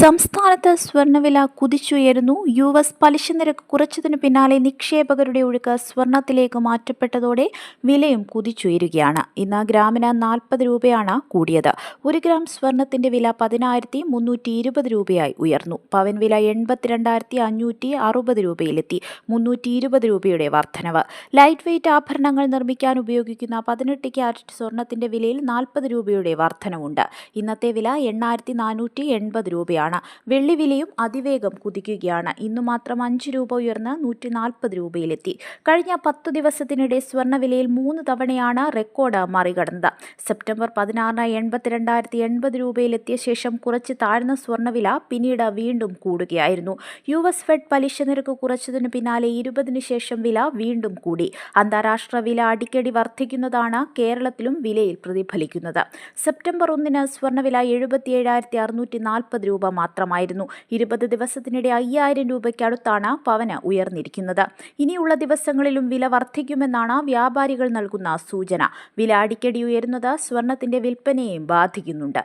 സംസ്ഥാനത്ത് സ്വർണ്ണവില കുതിച്ചുയരുന്നു. യു.എസ് പലിശ നിരക്ക് കുറച്ചതിനു പിന്നാലെ നിക്ഷേപകരുടെ ഒഴുക്ക് സ്വർണ്ണത്തിലേക്ക് മാറ്റപ്പെട്ടതോടെ വിലയും കുതിച്ചുയരുകയാണ്. ഇന്ന് ഗ്രാമിന് 40 രൂപയാണ് കൂടിയത്. 1 ഗ്രാം സ്വർണ്ണത്തിന്റെ വില 10,320 രൂപയായി ഉയർന്നു. പവൻ വില 82,560 രൂപയിലെത്തി. 320 രൂപയുടെ വർധനവ്. ലൈറ്റ് വെയ്റ്റ് ആഭരണങ്ങൾ നിർമ്മിക്കാൻ ഉപയോഗിക്കുന്ന 18 ക്യാരറ്റ് സ്വർണ്ണത്തിന്റെ വിലയിൽ 40 രൂപയുടെ വർധനവുണ്ട്. ഇന്നത്തെ വില 8,480 രൂപയാണ്. വെള്ളി വിലയും അതിവേഗം കുതിക്കുകയാണ്. ഇന്നു മാത്രം 5 രൂപ ഉയർന്ന് 140 രൂപയിലെത്തി. കഴിഞ്ഞ 10 ദിവസത്തിനിടെ സ്വർണ്ണവിലയിൽ 3 തവണയാണ് റെക്കോർഡ് മറികടന്നത്. സെപ്റ്റംബർ 16 82,080 രൂപയിലെത്തിയ ശേഷം കുറച്ച് താഴ്ന്ന സ്വർണ്ണവില പിന്നീട് വീണ്ടും കൂടുകയായിരുന്നു. യു.എസ് ഫെഡ് പലിശ നിരക്ക് കുറച്ചതിനു പിന്നാലെ 20-ന് ശേഷം വില വീണ്ടും കൂടി. അന്താരാഷ്ട്ര വില അടിക്കടി വർദ്ധിക്കുന്നതാണ് കേരളത്തിലും വിലയിൽ പ്രതിഫലിക്കുന്നത്. സെപ്റ്റംബർ 1-ന് സ്വർണ്ണവില 77,640 രൂപ മാത്രമായിരുന്നു. 20 ദിവസത്തിനിടെ 5,000 രൂപയ്ക്കടുത്താണ് പവന് ഉയർന്നിരിക്കുന്നത്. ഇനിയുള്ള ദിവസങ്ങളിലും വില വർദ്ധിക്കുമെന്നാണ് വ്യാപാരികൾ നൽകുന്ന സൂചന. വില അടിക്കടി ഉയരുന്നത് സ്വർണ്ണത്തിന്റെ വിൽപ്പനയെയും ബാധിക്കുന്നുണ്ട്.